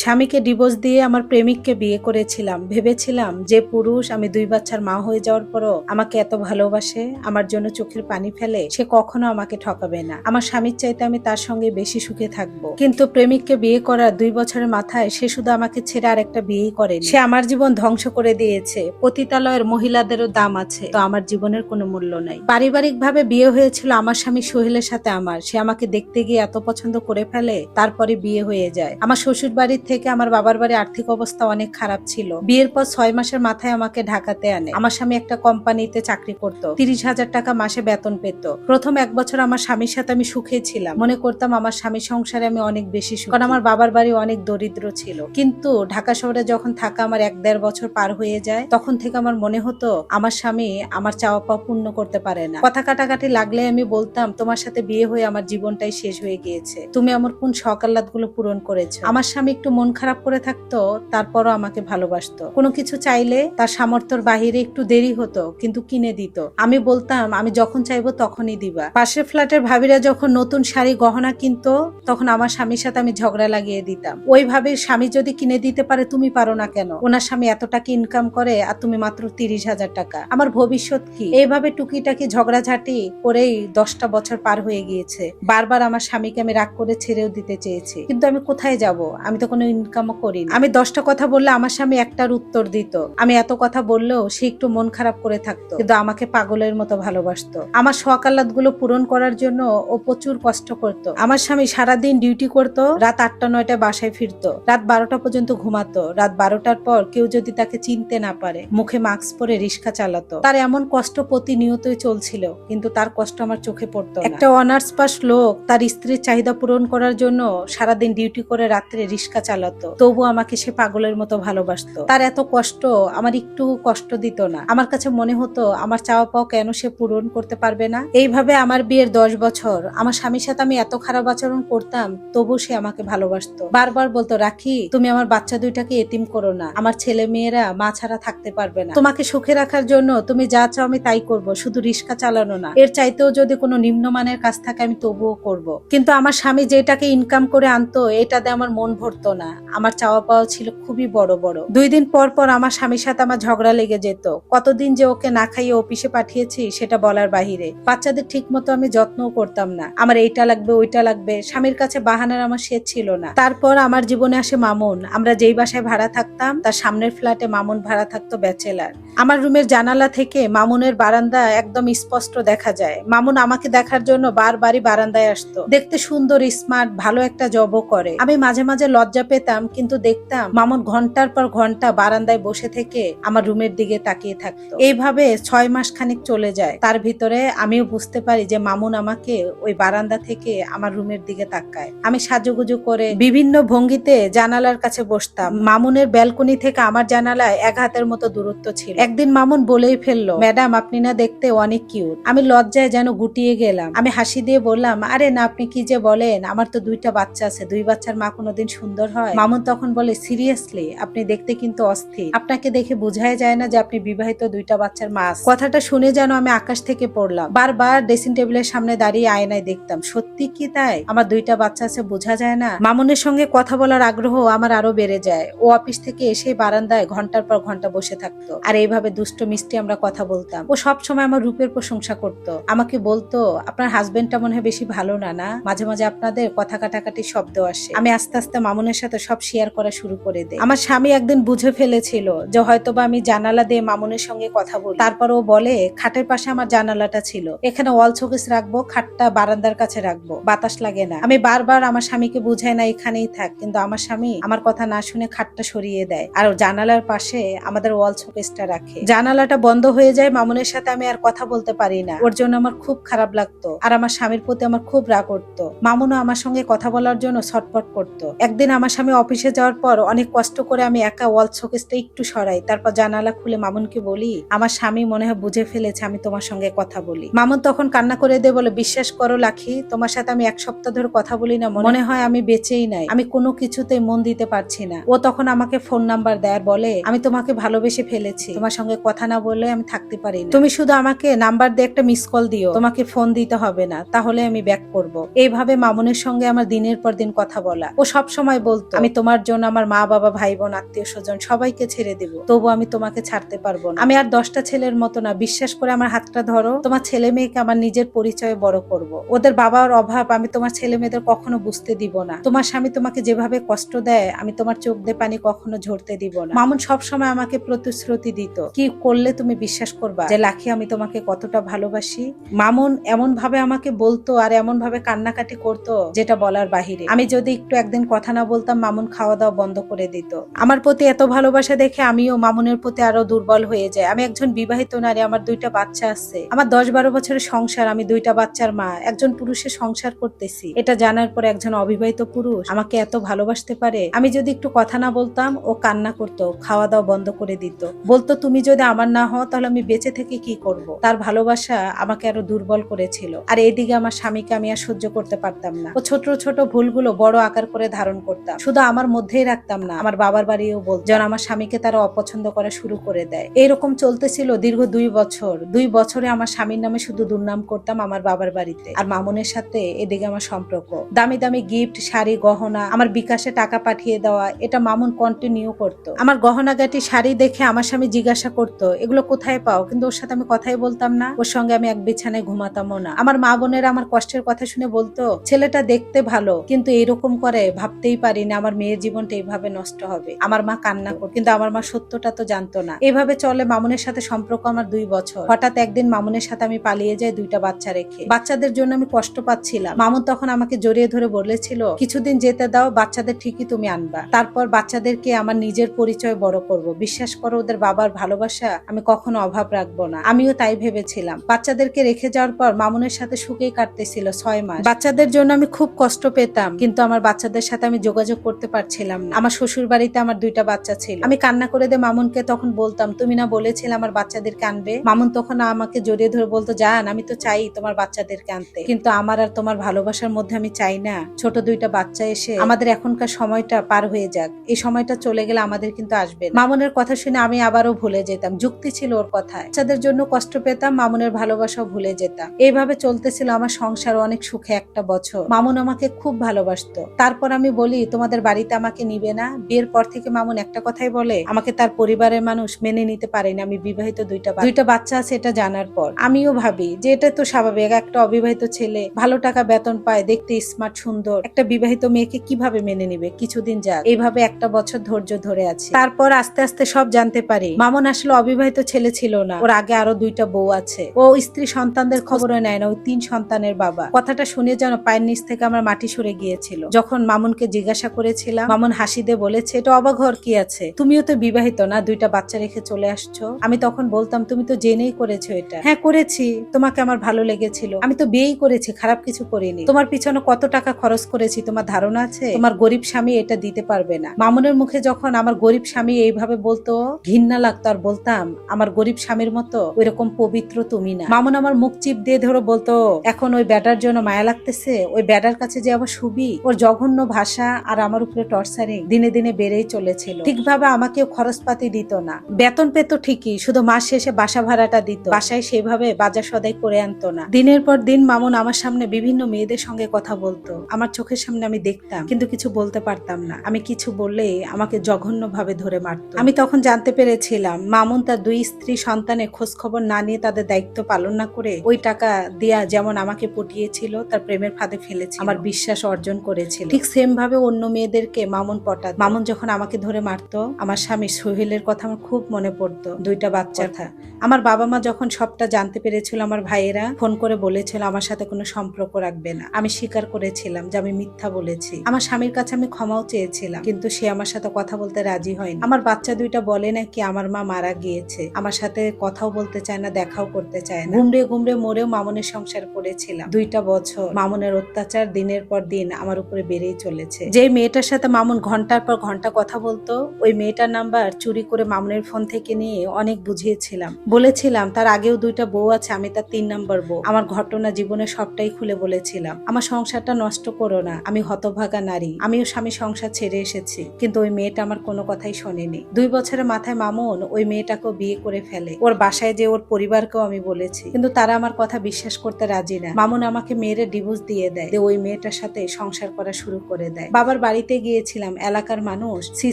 স্বামীকে ডিভোর্স দিয়ে আমার প্রেমিককে বিয়ে করেছিলাম। ভেবেছিলাম যে পুরুষ আমি 2 বাচ্চার মা হয়ে যাওয়ার পরও আমাকে এত ভালোবাসে, আমার জন্য চোখের পানি ফেলে, সে কখনো আমাকে ঠকাবে না। আমার স্বামীর চাইতে আমি তার সঙ্গে বেশি সুখে থাকবো। কিন্তু প্রেমিককে বিয়ে করার 2 বছরের মাথায় সে শুধু আমাকে ছেড়ে আর একটা বিয়েই করেনি। সে আমার জীবন ধ্বংস করে দিয়েছে। পতিতালয়ের মহিলাদেরও দাম আছে, তো আমার জীবনের কোনো মূল্য নাই। পারিবারিক ভাবে বিয়ে হয়েছিল আমার স্বামী সোহেলের সাথে। সে আমাকে দেখতে গিয়ে এত পছন্দ করে ফেলে, তারপরে বিয়ে হয়ে যায়। আমার শ্বশুর বাড়ির থেকে আমার বাবার বাড়ির আর্থিক অবস্থা অনেক খারাপ ছিল। বিয়ের পর 6 মাসের মাথায় আমাকে ঢাকাতে আনে। আমার স্বামী একটা কোম্পানিতে চাকরি করত, 30,000 টাকা মাসে বেতন পেত। প্রথম 1 বছর আমার স্বামীর সাথে আমি সুখে ছিলাম। মনে করতাম আমার স্বামীর সংসারে আমি অনেক বেশি সুখী, কারণ আমার বাবার বাড়ি অনেক দরিদ্র ছিল। কিন্তু ঢাকা শহরে যখন থাকা আমার 1-1.5 বছর পার হয়ে যায়, তখন থেকে আমার মনে হতো আমার স্বামী আমার চাওয়া পাওয়া পূর্ণ করতে পারে না। কথা কাটাকাটি লাগলে আমি বলতাম, তোমার সাথে বিয়ে হয়ে আমার জীবনটাই শেষ হয়ে গিয়েছে, তুমি আমার কোন শখ আহ্লাদ গুলো পূরণ করেছো। আমার স্বামী একটু মন খারাপ করে থাকতো, তারপরও আমাকে ভালোবাসতো। কোনো কিছু চাইলে তার সামর্থ্যের বাহিরে একটু দেরি হতো, কিন্তু কিনে দিত। আমি বলতাম আমি যখন চাইবো তখনই দিবা। পাশের ফ্ল্যাটের ভাবিরা যখন নতুন শাড়ি গহনা কিনতো, তখন আমার স্বামীর সাথে আমি ঝগড়া লাগিয়ে দিতাম। ওইভাবে স্বামী যদি কিনে দিতে পারে, তুমি পারো না কেন? ওনার স্বামী এত টাকা ইনকাম করে আর তুমি মাত্র 30,000 টাকা, আমার ভবিষ্যৎ কি? এইভাবে টুকিটাকি ঝগড়াঝাটি করেই 10টা বছর পার হয়ে গিয়েছে। বারবার আমার স্বামীকে আমি রাগ করে ছেড়েও দিতে চেয়েছি, কিন্তু আমি কোথায় যাব? আমি তো কোনো ইনকামও করি না। আমি 10টা কথা বললে আমার স্বামী একটার উত্তর দিত। আমি এত কথা বললেও সে একটু মন খারাপ করে থাকতো, কিন্তু আমাকে পাগলের মতো ভালোবাসতো। আমার শখ আহ্লাদ গুলো পূরণ করার জন্য ও প্রচুর কষ্ট করতো। আমার স্বামী সারাদিন ডিউটি করতো, রাত 8টা-9টায় বাসায় ফিরতো, রাত 12টা পর্যন্ত ঘুমাতো। রাত 12টার পর কেউ যদি তাকে চিনতে না পারে, মুখে মাস্ক পরে রিক্সা চালাতো। তার এমন কষ্ট প্রতিনিয়তই চলছিল, কিন্তু তার কষ্ট আমার চোখে পড়তো না। একটা অনার্স পাস লোক তার স্ত্রীর চাহিদা পূরণ করার জন্য সারাদিন ডিউটি করে রাত্রে রিক্সা চালাতো, তবু আমাকে সে পাগলের মতো ভালোবাসতো। তার এত কষ্ট আমার একটু কষ্ট দিত না। আমার কাছে মনে হতো আমার চাওয়া পাওয়া কেন সে পূরণ করতে পারবে না। এইভাবে আমার বিয়ের 10 বছর আমার স্বামীর সাথে আমি এত খারাপ আচরণ করতাম, তবু সে আমাকে ভালোবাসতো। বারবার বলতো, রাখি তুমি আমার বাচ্চা 2টাকে এতিম করো না, আমার ছেলে মেয়েরা মা ছাড়া থাকতে পারবে না। তোমাকে সুখে রাখার জন্য তুমি যা চাও আমি তাই করব, শুধু রিক্সা চালানো না, এর চাইতেও যদি কোনো নিম্নমানের কাজ থাকে আমি তবুও করব। কিন্তু আমার স্বামী যেটাকে ইনকাম করে আনতো, এটাতে আমার মন ভরতো না। আমার চাওয়া পাওয়া ছিল খুবই বড় বড়। 2 দিন পর পর আমার স্বামীর সাথে আমার ঝগড়া লেগে যেত। কতদিন যে ওকে না খাইয়ে অফিসে পাঠিয়েছি সেটা বলার বাহিরে। বাচ্চাদের ঠিক মতো আমি যত্নও করতাম না। আমার এইটা লাগবে ওইটা লাগবে, স্বামীর কাছে বাহানার আমার শেষ ছিল না। তারপর আমার জীবনে আসে মামুন। আমরা যেই বাসায় ভাড়া থাকতাম, তার সামনের ফ্ল্যাটে মামুন ভাড়া থাকতো, ব্যাচেলার। আমার রুমের জানালা থেকে মামুনের বারান্দা একদম স্পষ্ট দেখা যায়। মামুন আমাকে দেখার জন্য বারবারই বারান্দায় আসতো। দেখতে সুন্দর, স্মার্ট, ভালো একটা জবও করে। আমি মাঝে মাঝে লজ্জা পেতাম, কিন্তু দেখতাম মামুন ঘন্টার পর ঘন্টা বারান্দায় বসে থেকে আমার রুমের দিকে তাকিয়ে থাকতো। এইভাবে 6 মাস খানিক চলে যায়। তার ভিতরে আমিও বুঝতে পারি যে মামুন আমাকে ওই বারান্দা থেকে আমার রুমের দিকে তাকায়। আমি সাজুগুজু করে বিভিন্ন ভঙ্গিতে জানালার কাছে বসতাম। মামুনের ব্যালকনি থেকে আমার জানালায় 1 হাতের মতো দূরত্ব ছিল। একদিন মামুন বলেই ফেললো, ম্যাডাম আপনি না দেখতে অনেক কিউট। আমি লজ্জায় যেন গুটিয়ে গেলাম। আমি হাসি দিয়ে বললাম, আরে না, আপনি কি যে বলেন, আমার তো 2টা বাচ্চা আছে, 2 বাচ্চার মা কোনোদিন সুন্দর হয়? মামুন তখন বলে, সিরিয়াসলি আপনি দেখতে কিন্তু অস্থির, আপনাকে দেখে বোঝাই যায় না যে আপনি বিবাহিত 2টা বাচ্চার মা। কথাটা শুনে যেন আমি আকাশ থেকে পড়লাম। বারবার ড্রেসিং টেবিলের সামনে দাঁড়িয়ে আয়নায় দেখতাম, সত্যি কি তাই? আমার 2টা বাচ্চা আছে, বোঝা যায় না? মামুনের সঙ্গে কথা বলার আগ্রহ আমার আরো বেড়ে যায়। ও অফিস থেকে এসে বারান্দায় ঘন্টার পর ঘন্টা বসে থাকতো, আর এইভাবে দুষ্ট মিষ্টি আমরা কথা বলতাম। ও সব সময় আমার রূপের প্রশংসা করতো। আমাকে বলতো, আপনার হাজবেন্ডটা মনে হয় বেশি ভালো না, না? মাঝে মাঝে আপনাদের কথা কাটাকাটি শব্দ আসে। আমি আস্তে আস্তে মামুনের সাথে সব শেয়ার করা শুরু করে দেই। আমার স্বামী একদিন বুঝে ফেলেছিল যে হয়তোবা আমি জানালা দিয়ে মামুনের সঙ্গে কথা বলি। তারপর ও বলে, খাটের পাশে আমার জানালাটা ছিল, এখানে ওয়াল শোকেস রাখবো, খাটটা বারান্দার কাছে রাখবো, বাতাস লাগে না। আমি বারবার আমার স্বামীকে বুঝাই না এখানেই থাক, কিন্তু আমার স্বামী আমার কথা না শুনে খাটটা সরিয়ে দেয় আর জানালার পাশে আমাদের ওয়াল শোকেসটা রাখে। জানালাটা বন্ধ হয়ে যায়, মামুনের সাথে আমি আর কথা বলতে পারি না। ওর জন্য আমার খুব খারাপ লাগতো, আর আমার স্বামীর প্রতি আমার খুব রাগ উঠতো। মামুনও আমার সঙ্গে কথা বলার জন্য ছটফট করতো। একদিন আমার স্বামী অফিসে যাওয়ার পর অনেক কষ্ট করে আমি একা ওয়াল শোকেসটা একটু সরাই, তারপর জানালা খুলে মামুনকে বলি, আমার স্বামী মনে হয় বুঝে ফেলেছে আমি তোমার সঙ্গে কথা বলি। মামুন তখন কান্না করে দিয়ে বলে, বিশ্বাস করো লাখি, তোমার সাথে আমি 1 সপ্তাহ ধরে কথা বলি না, মনে হয় আমি বেঁচেই নাই, আমি কোনো কিছুতেই মন দিতে পারছি না। ও তখন আমাকে ফোন নাম্বার দেয় আর বলে, আমি তোমাকে ভালোবেসে ফেলেছি, তোমার সঙ্গে কথা না বললে আমি থাকতে পারি না, তুমি শুধু আমাকে নাম্বার দিয়ে একটা মিস কল দিও, তোমাকে ফোন দিতে হবে না, তাহলে আমি ব্যাক করব। এইভাবে মামুনের সঙ্গে আমার দিনের পর দিন কথা বলা। ও সব সময় বলতো, বলতো আমি তোমার জন্য আমার মা বাবা ভাই বোন আত্মীয় স্বজন সবাইকে ছেড়ে দিব, তবু আমি তোমাকে ছাড়তে পারবো না। আমি আর 10টা ছেলের মতো না, বিশ্বাস করে আমার হাতটা ধরো, তোমার ছেলে মেয়েকে আমার নিজের পরিচয়ে বড় করব। ওদের বাবার অভাব আমি তোমার ছেলে মেয়েদের কখনো বুঝতে দিব না। তোমার স্বামী তোমাকে যেভাবে কষ্ট দেয় আমি তোমার চোখ দিয়ে পানি কখনো ঝরতে দিব না। মামুন সবসময় আমাকে প্রতিশ্রুতি দিত, কি করলে তুমি বিশ্বাস করবা যে লাখি আমি তোমাকে কতটা ভালোবাসি। মামুন এমন ভাবে আমাকে বলতো আর এমন ভাবে কান্নাকাটি করতো যেটা বলার বাহিরে। আমি যদি একটু একদিন কথা না বলতাম মামুন খাওয়া দাওয়া বন্ধ করে দিত। আমার প্রতি এত ভালোবাসা দেখে আমিও মামুনের প্রতি আরো দুর্বল হয়ে যাই। আমি একজন বিবাহিত নারী, আমার 2টা বাচ্চা আছে, আমার 10-12 বছরের সংসার, আমি 2টা বাচ্চার মা, একজন পুরুষের সংসার করতেছি। এটা জানার পর একজন অবিবাহিত পুরুষ আমাকে এত ভালোবাসতে পারে। আমি যদি একটু কথা না বলতাম ও কান্না করতো, খাওয়া দাওয়া বন্ধ করে দিত, বলতো তুমি যদি আমার না হও তাহলে আমি বেঁচে থেকে কি করব। তার ভালোবাসা আমাকে আরো দুর্বল করেছিল। আর এদিকে আমার স্বামীকে আমি আর সহ্য করতে পারতাম না। ও ছোট ছোট ভুলগুলো বড় আকার করে ধারণ করতাম, শুধু আমার মধ্যেই রাখতাম না, আমার বাবার বাড়িও বলতো, যেন আমার স্বামীকে তারা অপছন্দ করা শুরু করে দেয়। এইরকম চলতেছিল দীর্ঘ 2 বছর। 2 বছরে আমার স্বামীর নামে শুধু দুর্নাম করতাম আমার বাবার বাড়িতে। আর মামুনের সাথে এদিকে আমার সম্পর্ক, দামি দামি গিফট, শাড়ি, গহনা, আমার বিকাশে টাকা পাঠিয়ে দেওয়া, এটা মামুন কন্টিনিউ করতো। আমার গহনাগাটি শাড়ি দেখে আমার স্বামী জিজ্ঞাসা করতো এগুলো কোথায় পাও, কিন্তু ওর সাথে আমি কথাই বলতাম না, ওর সঙ্গে আমি এক বিছানায় ঘুমাতামও না। আমার মা বোনেরা আমার কষ্টের কথা শুনে বলতো ছেলেটা দেখতে ভালো কিন্তু এরকম করে ভাবতেই পারি না আমার মেয়ের জীবনটা এইভাবে নষ্ট হবে। আমার মা কান্না করত, কিন্তু আমার মা সত্যটা তো জানতো না। এভাবে চলে মামুনের সাথে সম্পর্ক আমার 2 বছর। হঠাৎ একদিন মামুনের সাথে আমি পালিয়ে যাই 2টা বাচ্চা রেখে। বাচ্চাদের জন্য আমি কষ্ট পাচ্ছিলাম। মামুন তখন আমাকে জড়িয়ে ধরে বলেছিল কিছুদিন যেতে দাও, বাচ্চাদের ঠিকই তুমি আনবা, তারপর বাচ্চাদেরকে আমার নিজের পরিচয় বড় করব। বিশ্বাস করো ওদের বাবার ভালোবাসা আমি কখনো অভাব রাখবো না। আমিও তাই ভেবেছিলাম। বাচ্চাদেরকে রেখে যাওয়ার পর মামুনের সাথে সুখেই কাটতেছিল 6 মাস। বাচ্চাদের জন্য আমি খুব কষ্ট পেতাম, কিন্তু আমার বাচ্চাদের সাথে আমি যোগাযোগ করতে পারছিলাম না। আমার শ্বশুর বাড়িতে আমার 2টা বাচ্চা ছিল। আমি কান্না করে দিয়ে মামুনকে তখন বলতাম তুমি না বলেছিলে আমার বাচ্চাদেরকে আনবে। মামুন তখন আমাকে জড়িয়ে ধরে বলতো জান আমি তো চাই তোমার বাচ্চাদেরকে আনতে, কিন্তু আমার আর তোমার ভালোবাসার মধ্যে আমি চাই না ছোট 2টা বাচ্চা এসে আমাদের এখনকার সময়টা পার হয়ে যাক। এই সময়টা চলে গেলে আমাদের কিন্তু আসবে না। মামুনের কথা শুনে আমি আবারও ভুলে যেতাম, যুক্তি ছিল ওর কথায়। বাচ্চাদের জন্য কষ্ট পেতাম, মামুনের ভালোবাসাও ভুলে যেতাম। এইভাবে চলতেছিল আমার সংসার অনেক সুখে 1টা বছর। মামুন আমাকে খুব ভালোবাসতো। তারপর আমি বলি তোমাদের বাড়িতে আমাকে নিবে না। বিয়ের পর থেকে মামুন একটা কথাই বলে আমাকে তার পরিবারের মানুষ মেনে নিতে পারেনি। আমি বিবাহিত 2টা বাচ্চা আছে এটা জানার পর আমিও ভাবি যে এটা তো স্বাভাবিক, একটা অবিবাহিত ছেলে ভালো টাকা বেতন পায়, দেখতে স্মার্ট সুন্দর, একটা বিবাহিত মেয়েকে কিভাবে মেনে নিবে। কিছুদিন যাক, এইভাবে 1টা বছর ধৈর্য ধরে আছে। তারপর আস্তে আস্তে সব জানতে পারি মামুন আসলে অবিবাহিত ছেলে ছিল না, ওর আগে আরো 2টা বউ আছে। ও স্ত্রী সন্তানদের খবরও নেয় না, ওই 3 সন্তানের বাবা। কথাটা শুনে যেন পায়ের নিচ থেকে আমার মাটি সরে গিয়েছিল। যখন মামুনকে জিজ্ঞাসা করেছিলাম মামুন হাসি দিয়ে বলেছে এটা অবাক হওয়ার কি আছে, তুমিও তো বিবাহিত না, 2টা বাচ্চা রেখে চলে আসছো। আমি তখন বলতাম তুমি তো জেনেই করেছো এটা। হ্যাঁ করেছি, তোমাকে আমার ভালো লেগেছিল, আমি তো বিয়েই করেছি, খারাপ কিছু করিনি। তোমার পিছনে কত টাকা খরচ করেছি তোমার ধারণা আছে? তোমার গরিব স্বামী এটা দিতে পারবে না। মামুনের মুখে যখন আমার গরিব স্বামী এইভাবে বলতো ঘৃণা লাগতো, আর বলতাম আমার গরিব স্বামীর মতো ওইরকম পবিত্র তুমি না। মামুন আমার মুখ চিপ দিয়ে ধরে বলতো এখন ওই ব্যাটার জন্য মায়া লাগতেছে, ওই ব্যাটার কাছে যে আবার সুবি। ওর জঘন্য ভাষা আর আমার উপরে টর্চারিং দিনে দিনে বেড়েই চলেছিল। ঠিকভাবে আমাকেও খরচপাতি দিত না, বেতন পেত ঠিকই, শুধু মাস শেষে বাসা ভাড়াটা দিত, বাসায় সেভাবে বাজার সদাই করে আনতো না। দিনের পর দিন মামুন আমার সামনে বিভিন্ন মেয়েদের সঙ্গে কথা বলতো, আমার চোখের সামনে আমি দেখতাম, কিন্তু কিছু বলতে পারতাম না। আমি কিছু বললেই আমাকে জঘন্য ভাবে ধরে মারতো। আমি তখন জানতে পেরেছিলাম মামুন তার 2 স্ত্রী সন্তানের খোঁজ খবর না নিয়ে তাদের দায়িত্ব পালন না করে ওই টাকা দিয়া যেমন আমাকে পটিয়েছিল তার প্রেমের ফাঁদে ফেলেছে, আমার বিশ্বাস অর্জন করেছিল। ঠিক সেম ভাবে অন্য মেয়েদেরকে মামুন পটাত। মামুন যখন আমাকে ধরে মারতো আমার স্বামী সোহেলের কথা আমার খুব মনে পড়তো, 2টা বাচ্চা থা। আমার বাবা মা যখন সবটা জানতে পেরেছিল আমার ভাইয়েরা ফোন করে বলেছিল আমার সাথে কোনো সম্পর্ক রাখবে না। আমি স্বীকার করেছিলাম যে আমি মিথ্যা বলেছি। আমার স্বামীর কাছে আমি ক্ষমাও চেয়েছিলাম, কিন্তু সে আমার সাথে কথা বলতে রাজি হয়নি। আমার বাচ্চা 2টা বলে নাকি আমার মা মারা গিয়েছে, আমার সাথে কথাও বলতে চায় না, দেখাও করতে চায় না। গুমড়ে গুমড়ে মরেও মামুনের সংসার করেছিলাম 2টা বছর। মামুনের অত্যাচার দিনের পর দিন আমার উপরে বেড়েই চলেছে। যে মেয়েটার সাথে মামুন ঘন্টার পর ঘন্টা কথা বলতো ওই মেয়েটার নাম্বার চুরি করে মামুনের ফোন থেকে নিয়ে অনেক বুঝিয়েছিলাম, বলেছিলাম তার আগেও 2টা বউ আছে, আমি তার 3 নম্বর বউ। আমার ঘটনা জীবনে সবটাই খুলে বলেছিলাম। আমার সংসারটা নষ্ট করো না, আমি হতভাগা নারী, আমিও স্বামী সংসার ছেড়ে এসেছি, কিন্তু ওই মেয়েটা আমার কোনো কথাই শোনেনি। 2 বছরের মাথায় মামুন ওই মেয়েটাকেও বিয়ে করে ফেলে। ওর বাসায় যে ওর পরিবারকেও আমি বলেছি, কিন্তু তারা আমার কথা বিশ্বাস করতে রাজি না। মামুন আমাকে মেয়ের ডিভোর্স দিয়ে দেয়, ওই মেয়েটার সাথে সংসার করা শুরু করে দেয়। বাবার বাড়িতে গিয়েছিলাম, এলাকার মানুষ সি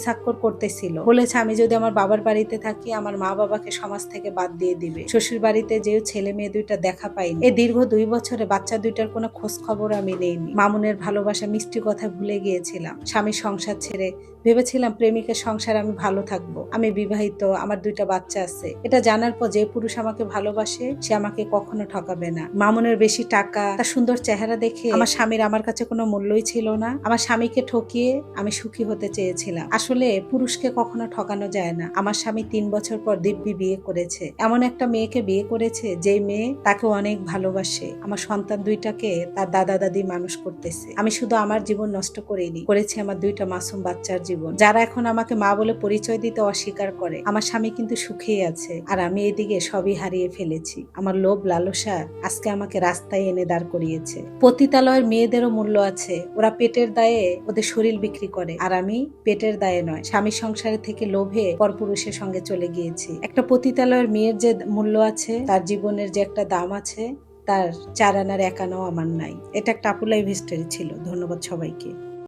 স্বাক্ষর করতেছিল, বলেছে আমি যদি আমার বাবার বাড়িতে থাকি আমার মা বাবাকে সমাজ থেকে বাদ দিয়ে দিবে। শ্বশুর বাড়িতে যেও ছেলে মেয়ে দুইটা দেখা পাইনি। এই দীর্ঘ 2 বছরে বাচ্চা দুইটার কোনো খোঁজ খবর আমি নেইনি। মামুনের ভালোবাসা মিষ্টি কথা ভুলে গিয়েছিলাম। স্বামীর সংসার ছেড়ে ভেবেছিলাম প্রেমিকের সংসারে আমি ভালো থাকবো। আমি বিবাহিত, আমার 2টা বাচ্চা আছে। এটা জানার পর যে পুরুষ আমাকে ভালোবাসে সে আমাকে কখনো ঠকাবে না। মামুনের বেশি টাকা, তার সুন্দর চেহারা দেখে আমার স্বামীর আমার কাছে কোনো মূল্যই ছিল না। আমার স্বামীকে ঠকিয়ে আমি সুখী হতে চেয়েছিলাম। আসলে পুরুষকে কখনো ঠকানো যায় না। আমার স্বামী 3 বছর পর দিব্যি বিয়ে করেছে। এমন একটা মেয়েকে বিয়ে করেছে যেই মেয়ে তাকে অনেক ভালোবাসে। আমার সন্তান 2টাকে তার দাদা দাদি মানুষ করতেছে। আমি শুধু আমার জীবন নষ্ট করিনি, করেছি আমার 2টা মাসুম বাচ্চার জীবন, যারা এখন আমাকে মা বলে পরিচয় দিতে অস্বীকার করে। আমার স্বামী কিন্তু সুখেই আছে, আর আমি এদিকে সবই হারিয়ে ফেলেছি। আমার লোভ লালসা আজকে আমাকে রাস্তায় এনে দাঁড় করিয়েছে। পতিতালয়ের মেয়েদেরও মূল্য আছে। ওরা পেটের দায়ে ওদের শরীর বিক্রি করে, আর আমি পেটের দায়ে নয়, স্বামী সংসারে থেকে লোভে পরপুরুষের সঙ্গে চলে গিয়েছি। একটা পতিতালয়ের মেয়ের যে মূল্য আছে, তার জীবনের যে একটা দাম আছে, তার 4 আনার 1 আনাও আমার নাই। এটা একটা আপু লাইভ হিস্টোরি ছিল। ধন্যবাদ সবাইকে।